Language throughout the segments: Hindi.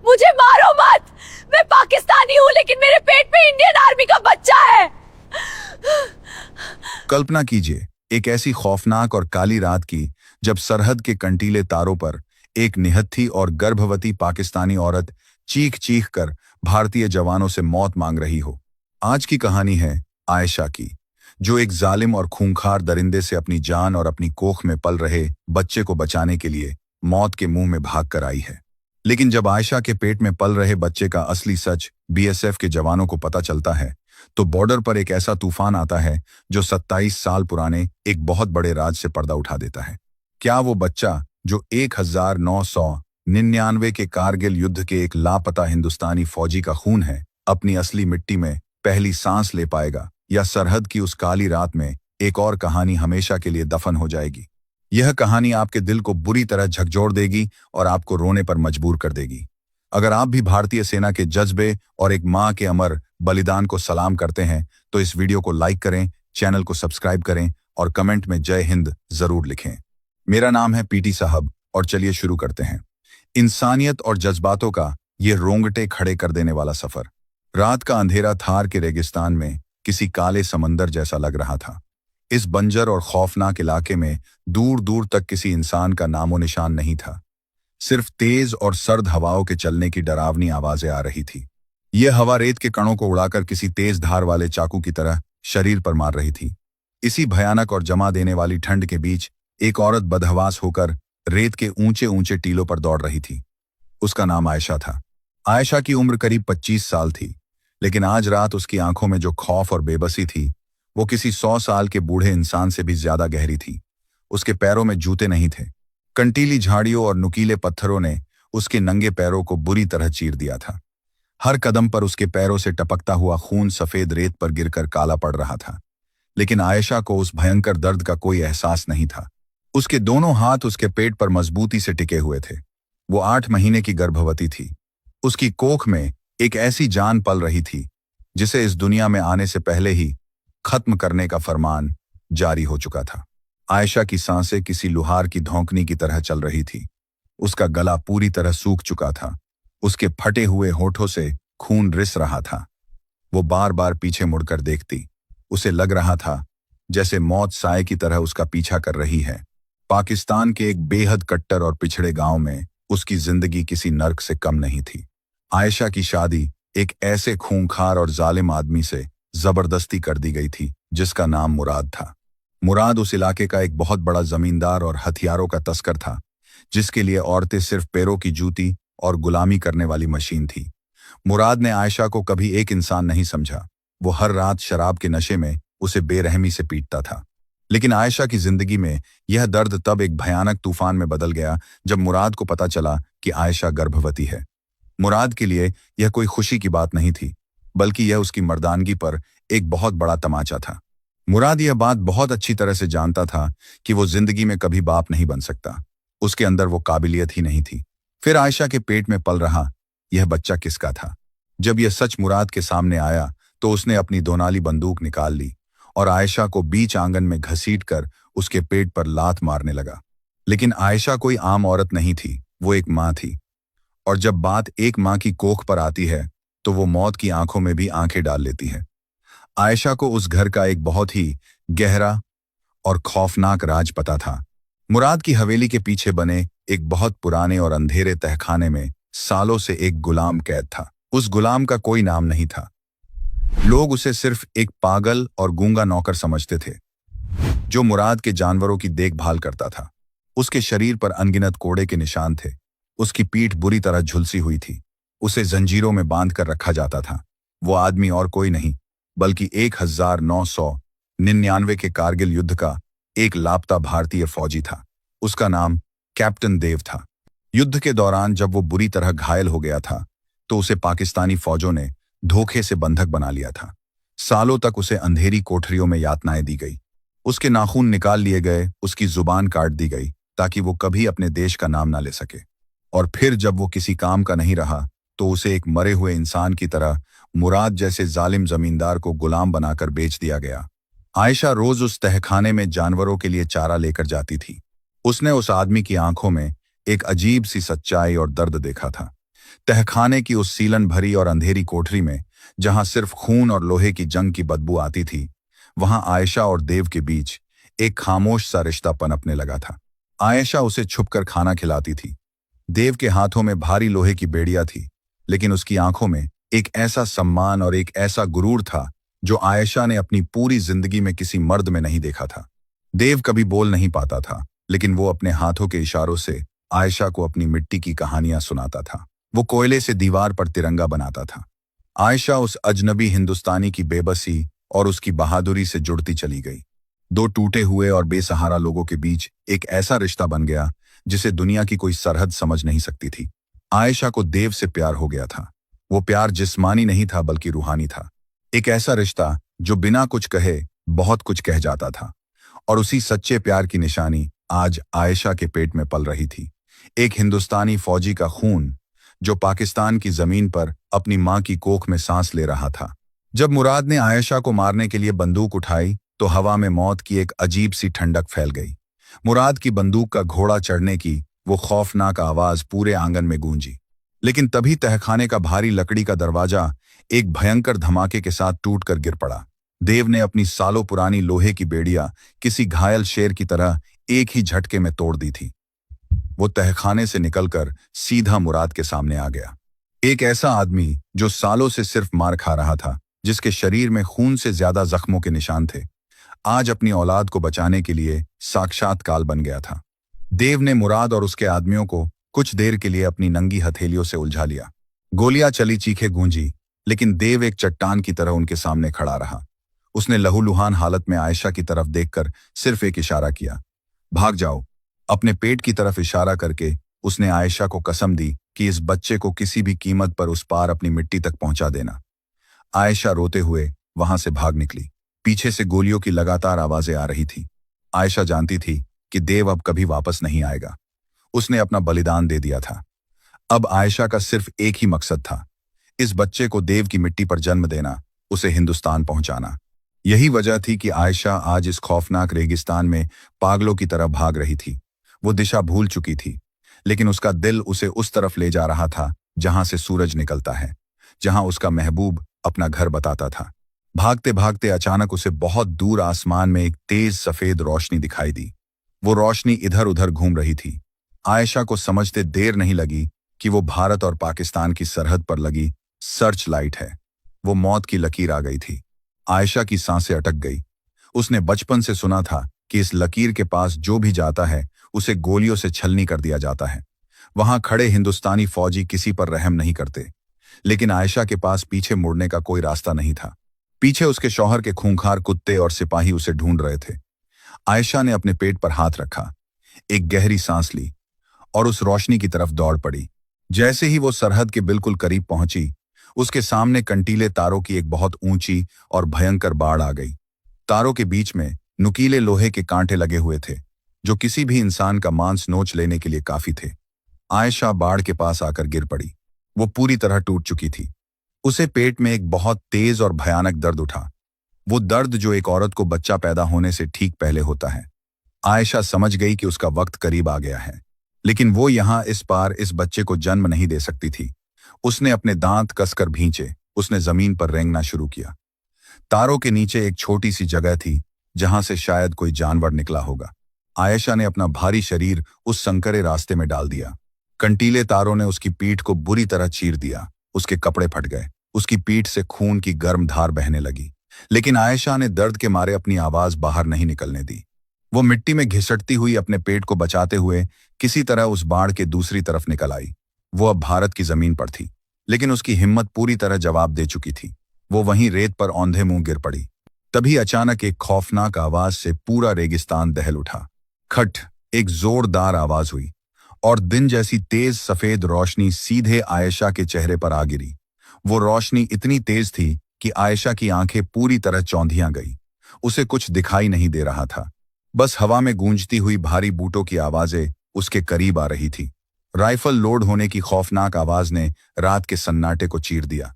मुझे मारो मत। मैं पाकिस्तानी हूँ लेकिन मेरे पेट में इंडियन आर्मी का बच्चा है। कल्पना कीजिए एक ऐसी खौफनाक और काली रात की जब सरहद के कंटीले तारों पर एक निहत्थी और गर्भवती पाकिस्तानी औरत चीख चीख कर भारतीय जवानों से मौत मांग रही हो। आज की कहानी है आयशा की, जो एक जालिम और खूंखार दरिंदे से अपनी जान और अपनी कोख में पल रहे बच्चे को बचाने के लिए मौत के मुंह में भाग कर आई है। लेकिन जब आयशा के पेट में पल रहे बच्चे का असली सच बीएसएफ के जवानों को पता चलता है तो बॉर्डर पर एक ऐसा तूफान आता है जो 27 साल पुराने एक बहुत बड़े राज से पर्दा उठा देता है। क्या वो बच्चा जो 1999 के कारगिल युद्ध के एक लापता हिंदुस्तानी फौजी का खून है, अपनी असली मिट्टी में पहली सांस ले पाएगा, या सरहद की उस काली रात में एक और कहानी हमेशा के लिए दफन हो जाएगी? यह कहानी आपके दिल को बुरी तरह झकझोर देगी और आपको रोने पर मजबूर कर देगी। अगर आप भी भारतीय सेना के जज्बे और एक मां के अमर बलिदान को सलाम करते हैं तो इस वीडियो को लाइक करें, चैनल को सब्सक्राइब करें और कमेंट में जय हिंद जरूर लिखें। मेरा नाम है पीटी साहब और चलिए शुरू करते हैं इंसानियत और जज्बातों का ये रोंगटे खड़े कर देने वाला सफर। रात का अंधेरा थार के रेगिस्तान में किसी काले समंदर जैसा लग रहा था। इस बंजर और खौफनाक इलाके में दूर दूर तक किसी इंसान का नामो निशान नहीं था। सिर्फ तेज और सर्द हवाओं के चलने की डरावनी आवाजें आ रही थी। यह हवा रेत के कणों को उड़ाकर किसी तेज धार वाले चाकू की तरह शरीर पर मार रही थी। इसी भयानक और जमा देने वाली ठंड के बीच एक औरत बदहवास होकर रेत के ऊंचे ऊंचे टीलों पर दौड़ रही थी। उसका नाम आयशा था। आयशा की उम्र करीब 25 साल थी, लेकिन आज रात उसकी आंखों में जो खौफ और बेबसी थी वो किसी 100 साल के बूढ़े इंसान से भी ज्यादा गहरी थी। उसके पैरों में जूते नहीं थे। कंटीली झाड़ियों और नुकीले पत्थरों ने उसके नंगे पैरों को बुरी तरह चीर दिया था। हर कदम पर उसके पैरों से टपकता हुआ खून सफेद रेत पर गिरकर काला पड़ रहा था। लेकिन आयशा को उस भयंकर दर्द का कोई एहसास नहीं था। उसके दोनों हाथ उसके पेट पर मजबूती से टिके हुए थे। वो 8 महीने की गर्भवती थी। उसकी कोख में एक ऐसी जान पल रही थी जिसे इस दुनिया में आने से पहले ही खत्म करने का फरमान जारी हो चुका था। आयशा की सांसें किसी लुहार की धौंकनी की तरह चल रही थी। उसका गला पूरी तरह सूख चुका था। उसके फटे हुए होठों से खून रिस रहा था। वो बार बार पीछे मुड़कर देखती। उसे लग रहा था जैसे मौत साए की तरह उसका पीछा कर रही है। पाकिस्तान के एक बेहद कट्टर और पिछड़े गांव में उसकी जिंदगी किसी नर्क से कम नहीं थी। आयशा की शादी एक ऐसे खूंखार और जालिम आदमी से जबरदस्ती कर दी गई थी जिसका नाम मुराद था। मुराद उस इलाके का एक बहुत बड़ा जमींदार और हथियारों का तस्कर था, जिसके लिए औरतें सिर्फ पैरों की जूती और गुलामी करने वाली मशीन थी। मुराद ने आयशा को कभी एक इंसान नहीं समझा। वो हर रात शराब के नशे में उसे बेरहमी से पीटता था। लेकिन आयशा की जिंदगी में यह दर्द तब एक भयानक तूफान में बदल गया जब मुराद को पता चला कि आयशा गर्भवती है। मुराद के लिए यह कोई खुशी की बात नहीं थी, बल्कि यह उसकी मर्दानगी पर एक बहुत बड़ा तमाचा था। मुराद यह बात बहुत अच्छी तरह से जानता था कि वो जिंदगी में कभी बाप नहीं बन सकता। उसके अंदर वो काबिलियत ही नहीं थी। फिर आयशा के पेट में पल रहा यह बच्चा किसका था? जब यह सच मुराद के सामने आया तो उसने अपनी दोनाली बंदूक निकाल ली और आयशा को बीच आंगन में घसीटकर उसके पेट पर लात मारने लगा। लेकिन आयशा कोई आम औरत नहीं थी, वो एक मां थी। और जब बात एक मां की कोख पर आती है तो वो मौत की आंखों में भी आंखें डाल लेती है। आयशा को उस घर का एक बहुत ही गहरा और खौफनाक राज पता था। मुराद की हवेली के पीछे बने एक बहुत पुराने और अंधेरे तहखाने में सालों से एक गुलाम कैद था। उस गुलाम का कोई नाम नहीं था। लोग उसे सिर्फ एक पागल और गूंगा नौकर समझते थे जो मुराद के जानवरों की देखभाल करता था। उसके शरीर पर अनगिनत कोड़े के निशान थे। उसकी पीठ बुरी तरह झुलसी हुई थी। उसे जंजीरों में बांध कर रखा जाता था। वो आदमी और कोई नहीं बल्कि 1999 के कारगिल युद्ध का एक लापता भारतीय फौजी था। उसका नाम कैप्टन देव था। युद्ध के दौरान जब वो बुरी तरह घायल हो गया था तो उसे पाकिस्तानी फौजों ने धोखे से बंधक बना लिया था। सालों तक उसे अंधेरी कोठरियों में यातनाएं दी गई। उसके नाखून निकाल लिए गए, उसकी जुबान काट दी गई ताकि वो कभी अपने देश का नाम ना ले सके। और फिर जब वो किसी काम का नहीं रहा तो उसे एक मरे हुए इंसान की तरह मुराद जैसे जालिम जमींदार को गुलाम बनाकर बेच दिया गया। आयशा रोज उस तहखाने में जानवरों के लिए चारा लेकर जाती थी। उसने उस आदमी की आंखों में एक अजीब सी सच्चाई और दर्द देखा था। तहखाने की उस सीलन भरी और अंधेरी कोठरी में, जहां सिर्फ खून और लोहे की जंग की बदबू आती थी, वहां आयशा और देव के बीच एक खामोश सा रिश्ता पनपने लगा था। आयशा उसे छुपकर खाना खिलाती थी। देव के हाथों में भारी लोहे की बेड़ियां थी, लेकिन उसकी आंखों में एक ऐसा सम्मान और एक ऐसा गुरूर था जो आयशा ने अपनी पूरी जिंदगी में किसी मर्द में नहीं देखा था। देव कभी बोल नहीं पाता था, लेकिन वो अपने हाथों के इशारों से आयशा को अपनी मिट्टी की कहानियां सुनाता था। वो कोयले से दीवार पर तिरंगा बनाता था। आयशा उस अजनबी हिंदुस्तानी की बेबसी और उसकी बहादुरी से जुड़ती चली गई। दो टूटे हुए और बेसहारा लोगों के बीच एक ऐसा रिश्ता बन गया जिसे दुनिया की कोई सरहद समझ नहीं सकती थी। आयशा को देव से प्यार हो गया था। वो प्यार जिस्मानी नहीं था बल्कि रूहानी था। एक ऐसा रिश्ता जो बिना कुछ कहे बहुत कुछ कह जाता था। और उसी सच्चे प्यार की निशानी आज आयशा के पेट में पल रही थी। एक हिंदुस्तानी फौजी का खून जो पाकिस्तान की जमीन पर अपनी मां की कोख में सांस ले रहा था। जब मुराद ने आयशा को मारने के लिए बंदूक उठाई तो हवा में मौत की एक अजीब सी ठंडक फैल गई। मुराद की बंदूक का घोड़ा चढ़ने की वो खौफनाक आवाज पूरे आंगन में गूंजी। लेकिन तभी तहखाने का भारी लकड़ी का दरवाजा एक भयंकर धमाके के साथ टूटकर गिर पड़ा। देव ने अपनी सालों पुरानी लोहे की बेड़ियां किसी घायल शेर की तरह एक ही झटके में तोड़ दी थी। वो तहखाने से निकलकर सीधा मुराद के सामने आ गया। एक ऐसा आदमी जो सालों से सिर्फ मार खा रहा था, जिसके शरीर में खून से ज्यादा जख्मों के निशान थे, आज अपनी औलाद को बचाने के लिए साक्षात काल बन गया था। देव ने मुराद और उसके आदमियों को कुछ देर के लिए अपनी नंगी हथेलियों से उलझा लिया। गोलियां चली, चीखें गूंजी, लेकिन देव एक चट्टान की तरह उनके सामने खड़ा रहा। उसने लहूलुहान हालत में आयशा की तरफ देखकर सिर्फ एक इशारा किया, भाग जाओ। अपने पेट की तरफ इशारा करके उसने आयशा को कसम दी कि इस बच्चे को किसी भी कीमत पर उस पार अपनी मिट्टी तक पहुंचा देना। आयशा रोते हुए वहां से भाग निकली। पीछे से गोलियों की लगातार आवाजें आ रही थी। आयशा जानती थी कि देव अब कभी वापस नहीं आएगा। उसने अपना बलिदान दे दिया था। अब आयशा का सिर्फ एक ही मकसद था, इस बच्चे को देव की मिट्टी पर जन्म देना, उसे हिंदुस्तान पहुंचाना। यही वजह थी कि आयशा आज इस खौफनाक रेगिस्तान में पागलों की तरह भाग रही थी। वो दिशा भूल चुकी थी, लेकिन उसका दिल उसे उस तरफ ले जा रहा था जहां से सूरज निकलता है, जहां उसका महबूब अपना घर बताता था। भागते भागते अचानक उसे बहुत दूर आसमान में एक तेज सफेद रोशनी दिखाई दी। वो रोशनी इधर उधर घूम रही थी। आयशा को समझते देर नहीं लगी कि वो भारत और पाकिस्तान की सरहद पर लगी सर्च लाइट है। वो मौत की लकीर आ गई थी। आयशा की सांसें अटक गई। उसने बचपन से सुना था कि इस लकीर के पास जो भी जाता है उसे गोलियों से छलनी कर दिया जाता है। वहां खड़े हिंदुस्तानी फौजी किसी पर रहम नहीं करते, लेकिन आयशा के पास पीछे मुड़ने का कोई रास्ता नहीं था। पीछे उसके शौहर के खूंखार कुत्ते और सिपाही उसे ढूंढ रहे थे। आयशा ने अपने पेट पर हाथ रखा, एक गहरी सांस ली और उस रोशनी की तरफ दौड़ पड़ी। जैसे ही वो सरहद के बिल्कुल करीब पहुंची, उसके सामने कंटीले तारों की एक बहुत ऊंची और भयंकर बाड़ आ गई। तारों के बीच में नुकीले लोहे के कांटे लगे हुए थे, जो किसी भी इंसान का मांस नोच लेने के लिए काफी थे। आयशा बाड़ के पास आकर गिर पड़ी। वो पूरी तरह टूट चुकी थी। उसे पेट में एक बहुत तेज और भयानक दर्द उठा, वो दर्द जो एक औरत को बच्चा पैदा होने से ठीक पहले होता है। आयशा समझ गई कि उसका वक्त करीब आ गया है, लेकिन वो यहां इस पार इस बच्चे को जन्म नहीं दे सकती थी। उसने अपने दांत कसकर भींचे, उसने जमीन पर रेंगना शुरू किया। तारों के नीचे एक छोटी सी जगह थी जहां से शायद कोई जानवर निकला होगा। आयशा ने अपना भारी शरीर उस संकरे रास्ते में डाल दिया। कंटीले तारों ने उसकी पीठ को बुरी तरह चीर दिया। उसके कपड़े फट गए। उसकी पीठ से खून की गर्म धार बहने लगी, लेकिन आयशा ने दर्द के मारे अपनी आवाज बाहर नहीं निकलने दी। वो मिट्टी में घिसटती हुई अपने पेट को बचाते हुए किसी तरह उस बाढ़ के दूसरी तरफ निकल आई। वो अब भारत की जमीन पर थी, लेकिन उसकी हिम्मत पूरी तरह जवाब दे चुकी थी। वो वहीं रेत पर औंधे मुंह गिर पड़ी। तभी अचानक एक खौफनाक आवाज से पूरा रेगिस्तान दहल उठा। खट, एक जोरदार आवाज हुई और दिन जैसी तेज सफेद रोशनी सीधे आयशा के चेहरे पर आ गिरी। वो रोशनी इतनी तेज थी कि आयशा की आंखें पूरी तरह चौंधियां गई। उसे कुछ दिखाई नहीं दे रहा था, बस हवा में गूंजती हुई भारी बूटों की आवाजें उसके करीब आ रही थी। राइफल लोड होने की खौफनाक आवाज ने रात के सन्नाटे को चीर दिया।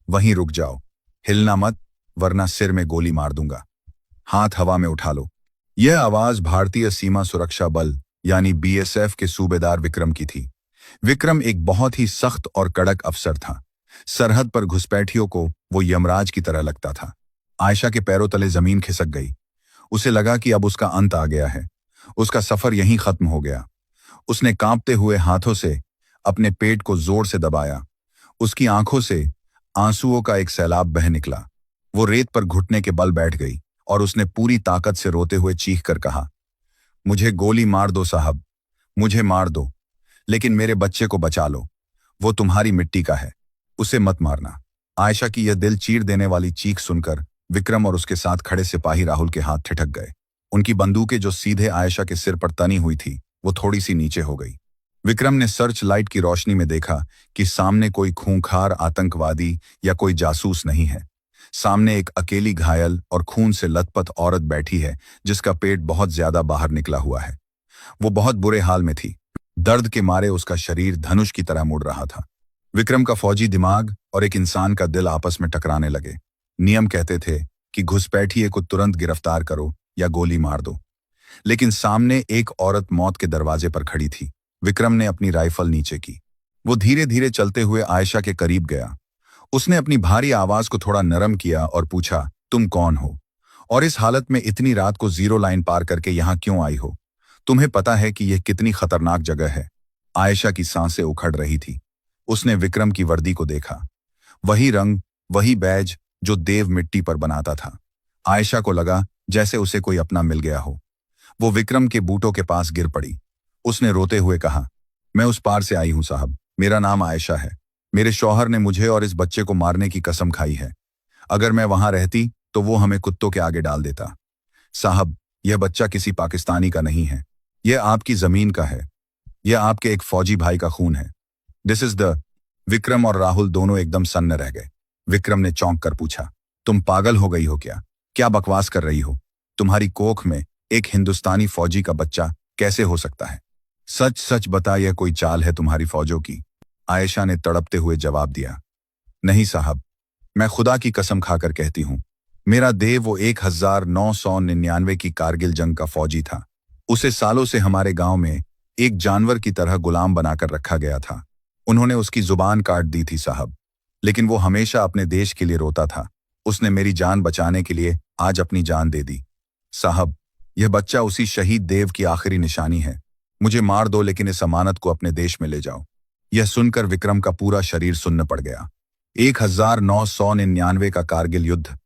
वहीं रुक जाओ, हिलना मत, वरना सिर में गोली मार दूंगा। हाथ हवा में उठा लो। यह आवाज भारतीय सीमा सुरक्षा बल यानी बीएसएफ के सूबेदार विक्रम की थी। विक्रम एक बहुत ही सख्त और कड़क अफसर था। सरहद पर घुसपैठियों को वो यमराज की तरह लगता था। आयशा के पैरों तले जमीन खिसक गई। उसे लगा कि अब उसका अंत आ गया है, उसका सफर यहीं खत्म हो गया। उसने कांपते हुए हाथों से अपने पेट को जोर से दबाया। उसकी आंखों से आंसुओं का एक सैलाब बह निकला। वो रेत पर घुटने के बल बैठ गई और उसने पूरी ताकत से रोते हुए चीख कर कहा, मुझे गोली मार दो साहब, मुझे मार दो, लेकिन मेरे बच्चे को बचा लो। वो तुम्हारी मिट्टी का है, उसे मत मारना। आयशा की यह दिल चीर देने वाली चीख सुनकर विक्रम और उसके साथ खड़े सिपाही राहुल के हाथ ठिठक गए। उनकी बंदूकें जो सीधे आयशा के सिर पर तनी हुई थी, वो थोड़ी सी नीचे हो गई। विक्रम ने सर्च लाइट की रोशनी में देखा कि सामने कोई खूंखार आतंकवादी या कोई जासूस नहीं है। सामने एक अकेली घायल और खून से लथपथ औरत बैठी है, जिसका पेट बहुत ज्यादा बाहर निकला हुआ है। वो बहुत बुरे हाल में थी। दर्द के मारे उसका शरीर धनुष की तरह मुड़ रहा था। विक्रम का फौजी दिमाग और एक इंसान का दिल आपस में टकराने लगे। नियम कहते थे कि घुसपैठिए को तुरंत गिरफ्तार करो या गोली मार दो, लेकिन सामने एक औरत मौत के दरवाजे पर खड़ी थी। विक्रम ने अपनी राइफल नीचे की। वो धीरे धीरे चलते हुए आयशा के करीब गया। उसने अपनी भारी आवाज को थोड़ा नरम किया और पूछा, तुम कौन हो और इस हालत में इतनी रात को जीरो लाइन पार करके यहां क्यों आई हो? तुम्हें पता है कि यह कितनी खतरनाक जगह है? आयशा की सांसें उखड़ रही थी। उसने विक्रम की वर्दी को देखा। वही रंग, वही बैज जो देव मिट्टी पर बनाता था। आयशा को लगा जैसे उसे कोई अपना मिल गया हो। वो विक्रम के बूटों के पास गिर पड़ी। उसने रोते हुए कहा, मैं उस पार से आई हूं साहब, मेरा नाम आयशा है। मेरे शौहर ने मुझे और इस बच्चे को मारने की कसम खाई है। अगर मैं वहां रहती तो वो हमें कुत्तों के आगे डाल देता। साहब, यह बच्चा किसी पाकिस्तानी का नहीं है, यह आपकी जमीन का है, यह आपके एक फौजी भाई का खून है। दिस इज द विक्रम और राहुल दोनों एकदम सन्न रह गए। विक्रम ने चौंक कर पूछा, तुम पागल हो गई हो क्या? क्या बकवास कर रही हो? तुम्हारी कोख में एक हिंदुस्तानी फौजी का बच्चा कैसे हो सकता है? सच सच बता, यह कोई चाल है तुम्हारी फौजों की? आयशा ने तड़पते हुए जवाब दिया, नहीं साहब, मैं खुदा की कसम खाकर कहती हूं, मेरा देव वो 1999 की कारगिल जंग का फौजी था। उसे सालों से हमारे गांव में एक जानवर की तरह गुलाम बनाकर रखा गया था। उन्होंने उसकी जुबान काट दी थी साहब, लेकिन वो हमेशा अपने देश के लिए रोता था। उसने मेरी जान बचाने के लिए आज अपनी जान दे दी। साहब, यह बच्चा उसी शहीद देव की आखिरी निशानी है। मुझे मार दो, लेकिन इस अमानत को अपने देश में ले जाओ। यह सुनकर विक्रम का पूरा शरीर सुन्न पड़ गया। 1999 का कारगिल युद्ध।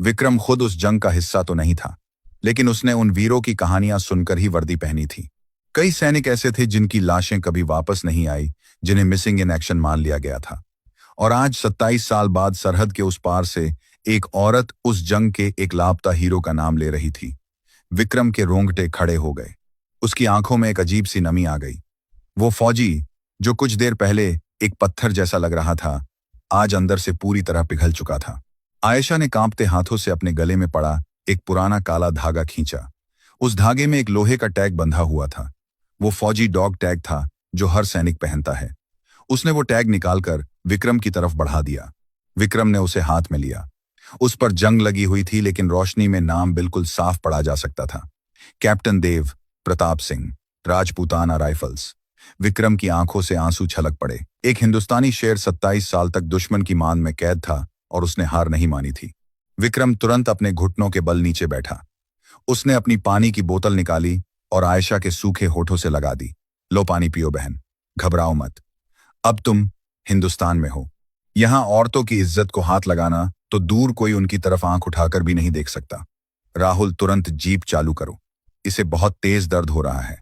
विक्रम खुद उस जंग का हिस्सा तो नहीं था, लेकिन उसने उन वीरों की कहानियां सुनकर ही वर्दी पहनी थी। कई सैनिक ऐसे थे जिनकी लाशें कभी वापस नहीं आई, जिन्हें मिसिंग इन एक्शन मान लिया गया था। और आज 27 साल बाद सरहद के उस पार से एक औरत उस जंग के एक लापता हीरो का नाम ले रही थी। विक्रम के रोंगटे खड़े हो गए। उसकी आंखों में एक अजीब सी नमी आ गई। वो फौजी जो कुछ देर पहले एक पत्थर जैसा लग रहा था, आज अंदर से पूरी तरह पिघल चुका था। आयशा ने कांपते हाथों से अपने गले में पड़ा एक पुराना काला धागा खींचा। उस धागे में एक लोहे का टैग बंधा हुआ था। वो फौजी डॉग टैग था जो हर सैनिक पहनता है। उसने वो टैग निकालकर विक्रम की तरफ बढ़ा दिया। विक्रम ने उसे हाथ में लिया। उस पर जंग लगी हुई थी, लेकिन रोशनी में नाम बिल्कुल साफ पढ़ा जा सकता था, कैप्टन देव प्रताप सिंह, राजपूताना राइफल्स। विक्रम की आंखों से आंसू छलक पड़े। एक हिंदुस्तानी शेर 27 साल तक दुश्मन की मान में कैद था और उसने हार नहीं मानी थी। विक्रम तुरंत अपने घुटनों के बल नीचे बैठा। उसने अपनी पानी की बोतल निकाली और आयशा के सूखे होठों से लगा दी। लो पानी पियो बहन, घबराओ मत। अब तुम हिंदुस्तान में हो। यहां औरतों की इज्जत को हाथ लगाना तो दूर कोई उनकी तरफ आंख उठाकर भी नहीं देख सकता। राहुल, तुरंत जीप चालू करो। इसे बहुत तेज दर्द हो रहा है।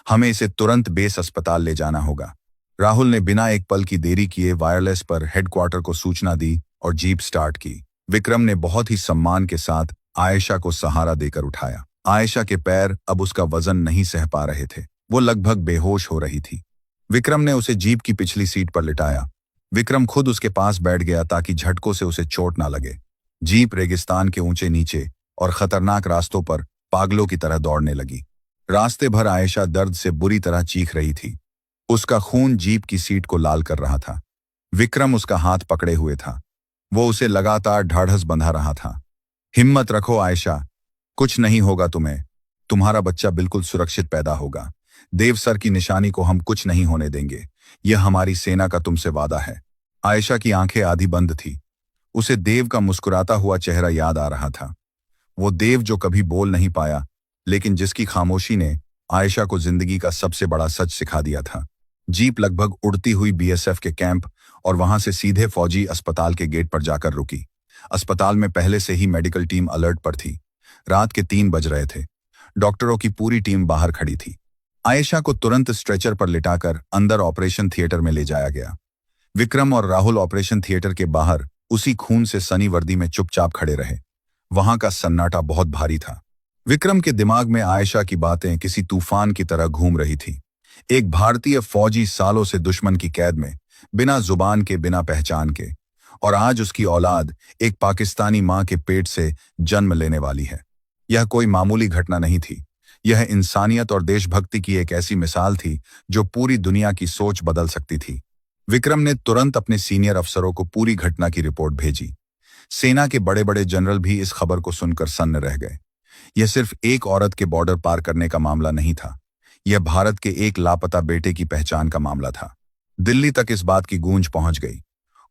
हमें इसे तुरंत बेस अस्पताल ले जाना होगा। राहुल ने बिना एक पल की देरी किए वायरलेस पर हेडक्वार्टर को सूचना दी और जीप स्टार्ट की। विक्रम ने बहुत ही सम्मान के साथ आयशा को सहारा देकर उठाया। आयशा के पैर अब उसका वजन नहीं सह पा रहे थे। वो लगभग बेहोश हो रही थी। विक्रम ने उसे जीप की पिछली सीट पर लिटाया। विक्रम खुद उसके पास बैठ गया ताकि झटकों से उसे चोट ना लगे। जीप रेगिस्तान के ऊंचे नीचे और खतरनाक रास्तों पर पागलों की तरह दौड़ने लगी। रास्ते भर आयशा दर्द से बुरी तरह चीख रही थी। उसका खून जीप की सीट को लाल कर रहा था। विक्रम उसका हाथ पकड़े हुए था। वो उसे लगातार ढाढ़स बंधा रहा था। हिम्मत रखो आयशा, कुछ नहीं होगा तुम्हें। तुम्हारा बच्चा बिल्कुल सुरक्षित पैदा होगा। देव सर की निशानी को हम कुछ नहीं होने देंगे। यह हमारी सेना का तुमसे वादा है। आयशा की आंखें आधी बंद थी। उसे देव का मुस्कुराता हुआ चेहरा याद आ रहा था। वो देव जो कभी बोल नहीं पाया, लेकिन जिसकी खामोशी ने आयशा को जिंदगी का सबसे बड़ा सच सिखा दिया था। जीप लगभग उड़ती हुई बीएसएफ के कैंप और वहां से सीधे फौजी अस्पताल के गेट पर जाकर रुकी। अस्पताल में पहले से ही मेडिकल टीम अलर्ट पर थी। रात के 3 बज रहे थे। डॉक्टरों की पूरी टीम बाहर खड़ी थी। आयशा को तुरंत स्ट्रेचर पर लिटाकर अंदर ऑपरेशन थिएटर में ले जाया गया। विक्रम और राहुल ऑपरेशन थिएटर के बाहर उसी खून से सनी वर्दी में चुपचाप खड़े रहे। वहां का सन्नाटा बहुत भारी था। विक्रम के दिमाग में आयशा की बातें किसी तूफान की तरह घूम रही थी। एक भारतीय फौजी सालों से दुश्मन की कैद में, बिना जुबान के, बिना पहचान के, और आज उसकी औलाद एक पाकिस्तानी मां के पेट से जन्म लेने वाली है। यह कोई मामूली घटना नहीं थी। यह इंसानियत और देशभक्ति की एक ऐसी मिसाल थी जो पूरी दुनिया की सोच बदल सकती थी। विक्रम ने तुरंत अपने सीनियर अफसरों को पूरी घटना की रिपोर्ट भेजी। सेना के बड़े बड़े जनरल भी इस खबर को सुनकर सन्न रह गए। यह सिर्फ एक औरत के बॉर्डर पार करने का मामला नहीं था। यह भारत के एक लापता बेटे की पहचान का मामला था। दिल्ली तक इस बात की गूंज पहुंच गई।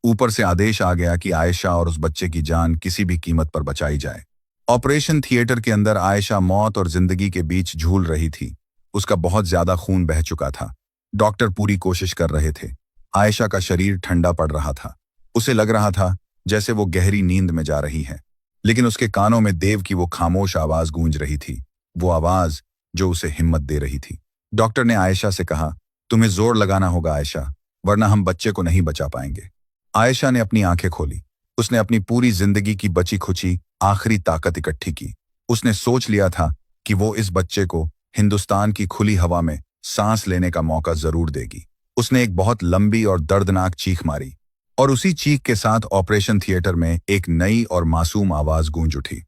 ऊपर से आदेश आ गया कि आयशा और उस बच्चे की जान किसी भी कीमत पर बचाई जाए। ऑपरेशन थिएटर के अंदर आयशा मौत और जिंदगी के बीच झूल रही थी। उसका बहुत ज्यादा खून बह चुका था। डॉक्टर पूरी कोशिश कर रहे थे। आयशा का शरीर ठंडा पड़ रहा था। उसे लग रहा था जैसे वो गहरी नींद में जा रही है, लेकिन उसके कानों में देव की वो खामोश आवाज गूंज रही थी, वो आवाज जो उसे हिम्मत दे रही थी। डॉक्टर ने आयशा से कहा, तुम्हें जोर लगाना होगा आयशा, वरना हम बच्चे को नहीं बचा पाएंगे। आयशा ने अपनी आंखें खोली। उसने अपनी पूरी जिंदगी की बची खुची आखिरी ताकत इकट्ठी की। उसने सोच लिया था कि वो इस बच्चे को हिंदुस्तान की खुली हवा में सांस लेने का मौका जरूर देगी। उसने एक बहुत लंबी और दर्दनाक चीख मारी, और उसी चीख के साथ ऑपरेशन थिएटर में एक नई और मासूम आवाज गूंज उठी।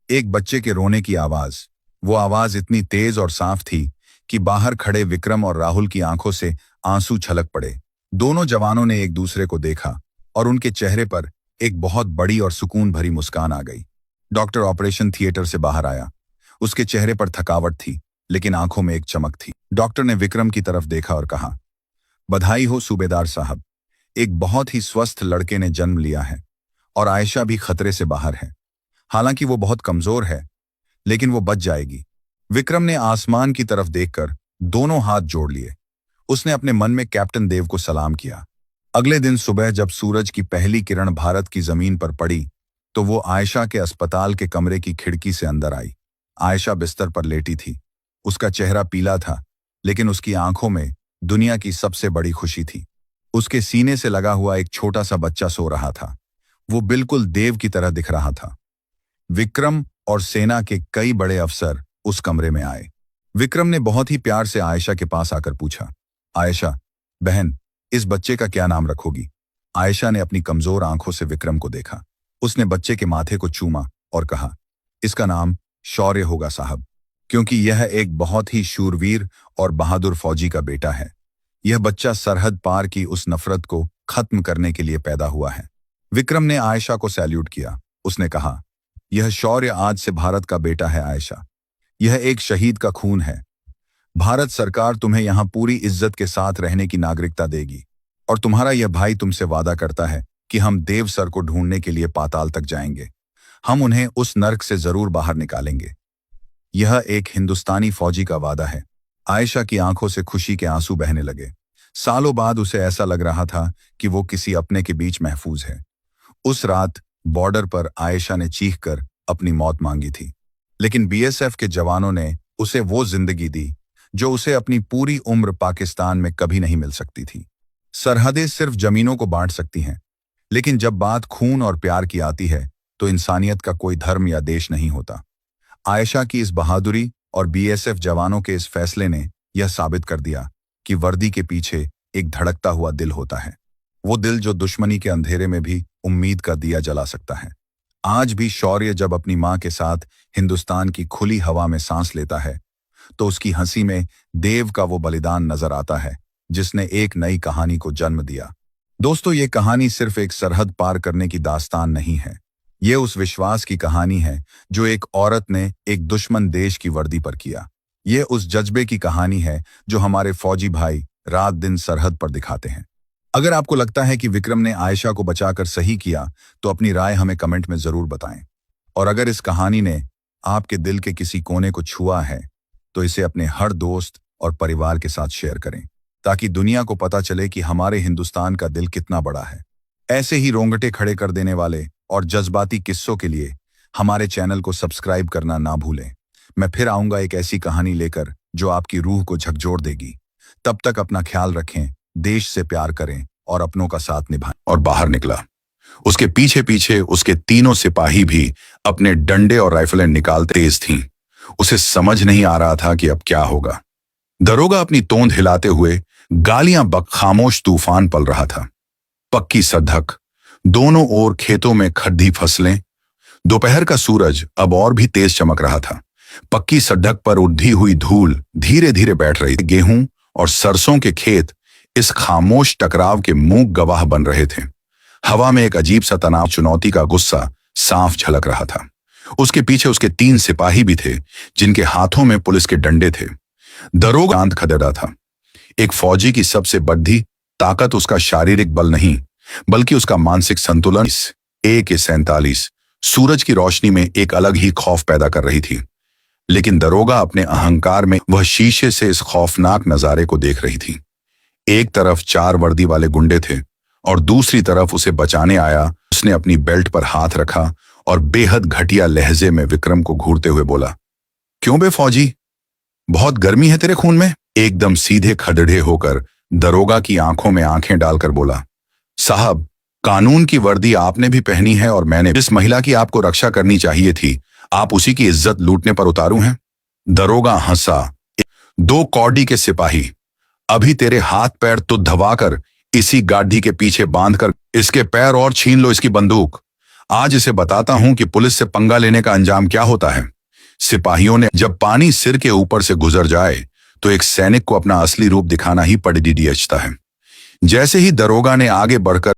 एक बच्चे के रोने की आवाज। वो आवाज इतनी तेज और साफ थी कि बाहर खड़े विक्रम और राहुल की आंखों से आंसू छलक पड़े। दोनों जवानों ने एक दूसरे को देखा और उनके चेहरे पर एक बहुत बड़ी और सुकून भरी मुस्कान आ गई। डॉक्टर ऑपरेशन थिएटर से बाहर आया। उसके चेहरे पर थकावट थी, लेकिन आंखों में एक चमक थी। डॉक्टर ने विक्रम की तरफ देखा और कहा, बधाई हो सूबेदार साहब, एक बहुत ही स्वस्थ लड़के ने जन्म लिया है और आयशा भी खतरे से बाहर है। हालांकि वो बहुत कमजोर है, लेकिन वो बच जाएगी। विक्रम ने आसमान की तरफ देखकर दोनों हाथ जोड़ लिए। उसने अपने मन में कैप्टन देव को सलाम किया। अगले दिन सुबह जब सूरज की पहली किरण भारत की जमीन पर पड़ी, तो वो आयशा के अस्पताल के कमरे की खिड़की से अंदर आई। आयशा बिस्तर पर लेटी थी। उसका चेहरा पीला था, लेकिन उसकी आंखों में दुनिया की सबसे बड़ी खुशी थी। उसके सीने से लगा हुआ एक छोटा सा बच्चा सो रहा था। वो बिल्कुल देव की तरह दिख रहा था। विक्रम और सेना के कई बड़े अफसर उस कमरे में आए। विक्रम ने बहुत ही प्यार से आयशा के पास आकर पूछा, आयशा बहन, इस बच्चे का क्या नाम रखोगी? आयशा ने अपनी कमजोर आंखों से विक्रम को देखा। उसने बच्चे के माथे को चूमा और कहा, इसका नाम शौर्य होगा साहब, क्योंकि यह एक बहुत ही शूरवीर और बहादुर फौजी का बेटा है। यह बच्चा सरहद पार की उस नफरत को खत्म करने के लिए पैदा हुआ है। विक्रम ने आयशा को सैल्यूट किया। उसने कहा, यह शौर्य आज से भारत का बेटा है आयशा। यह एक शहीद का खून है। भारत सरकार तुम्हें यहां पूरी इज्जत के साथ रहने की नागरिकता देगी, और तुम्हारा यह भाई तुमसे वादा करता है कि हम देव सर को ढूंढने के लिए पाताल तक जाएंगे। हम उन्हें उस नर्क से जरूर बाहर निकालेंगे। यह एक हिंदुस्तानी फौजी का वादा है। आयशा की आंखों से खुशी के आंसू बहने लगे। सालों बाद उसे ऐसा लग रहा था कि वो किसी अपने के बीच महफूज है। उस रात बॉर्डर पर आयशा ने चीखकर अपनी मौत मांगी थी, लेकिन बीएसएफ के जवानों ने उसे वो जिंदगी दी जो उसे अपनी पूरी उम्र पाकिस्तान में कभी नहीं मिल सकती थी। सरहदें सिर्फ जमीनों को बांट सकती हैं, लेकिन जब बात खून और प्यार की आती है तो इंसानियत का कोई धर्म या देश नहीं होता। आयशा की इस बहादुरी और बीएसएफ जवानों के इस फैसले ने यह साबित कर दिया कि वर्दी के पीछे एक धड़कता हुआ दिल होता है। वो दिल जो दुश्मनी के अंधेरे में भी उम्मीद का दिया जला सकता है। आज भी शौर्य जब अपनी मां के साथ हिंदुस्तान की खुली हवा में सांस लेता है, तो उसकी हंसी में देव का वो बलिदान नजर आता है जिसने एक नई कहानी को जन्म दिया। दोस्तों, ये कहानी सिर्फ एक सरहद पार करने की दास्तान नहीं है। ये उस विश्वास की कहानी है जो एक औरत ने एक दुश्मन देश की वर्दी पर किया। ये उस जज्बे की कहानी है जो हमारे फौजी भाई रात दिन सरहद पर दिखाते हैं। अगर आपको लगता है कि विक्रम ने आयशा को बचाकर सही किया तो अपनी राय हमें कमेंट में जरूर बताएं। और अगर इस कहानी ने आपके दिल के किसी कोने को छुआ है तो इसे अपने हर दोस्त और परिवार के साथ शेयर करें, ताकि दुनिया को पता चले कि हमारे हिंदुस्तान का दिल कितना बड़ा है। ऐसे ही रोंगटे खड़े कर देने वाले और जज्बाती किस्सों के लिए हमारे चैनल को सब्सक्राइब करना ना भूलें। मैं फिर आऊंगा एक ऐसी कहानी लेकर जो आपकी रूह को झकझोर देगी। तब तक अपना ख्याल रखें, देश से प्यार करें और अपनों का साथ निभाएं। और बाहर निकला। उसके पीछे पीछे उसके तीनों सिपाही भी अपने डंडे और राइफलें निकालते तेज थीं। उसे समझ नहीं आ रहा था कि अब क्या होगा। दरोगा अपनी तोंद हिलाते हुए गालियां बक खामोश तूफान पल रहा था। पक्की सधक, दोनों ओर खेतों में खड्डी फसलें। दोपहर का सूरज अब और भी तेज चमक रहा था। पक्की सड़क पर उठी हुई धूल धीरे धीरे बैठ रही थी। गेहूं और सरसों के खेत इस खामोश टकराव के मूक गवाह बन रहे थे। हवा में एक अजीब सा तनाव, चुनौती का गुस्सा साफ झलक रहा था। उसके पीछे उसके 3 सिपाही भी थे, जिनके हाथों में पुलिस के डंडे थे। दरोगा आंत खदेड़ा था। एक फौजी की सबसे बड़ी ताकत उसका शारीरिक बल नहीं, बल्कि उसका मानसिक संतुलन। AK-47 सूरज की रोशनी में एक अलग ही खौफ पैदा कर रही थी, लेकिन दरोगा अपने अहंकार में वह शीशे से इस खौफनाक नजारे को देख रही थी। एक तरफ 4 वर्दी वाले गुंडे थे और दूसरी तरफ उसे बचाने आया। उसने अपनी बेल्ट पर हाथ रखा और बेहद घटिया लहजे में विक्रम को घूरते हुए बोला, क्यों बे फौजी, बहुत गर्मी है तेरे खून में? एकदम सीधे खड़े होकर दरोगा की आंखों में आंखें डालकर बोला, साहब, कानून की वर्दी आपने भी पहनी है और मैंने। जिस महिला की आपको रक्षा करनी चाहिए थी, आप उसी की इज्जत लूटने पर उतारू हैं? दरोगा हंसा। 2 कौड़ी के सिपाही, अभी तेरे हाथ पैर तो धवाकर इसी गाड़ी के पीछे बांधकर इसके पैर और छीन लो इसकी बंदूक। आज इसे बताता हूं कि पुलिस से पंगा लेने का अंजाम क्या होता है। सिपाहियों ने, जब पानी सिर के ऊपर से गुजर जाए तो एक सैनिक को अपना असली रूप दिखाना ही पड़ता है। जैसे ही दरोगा ने आगे बढ़कर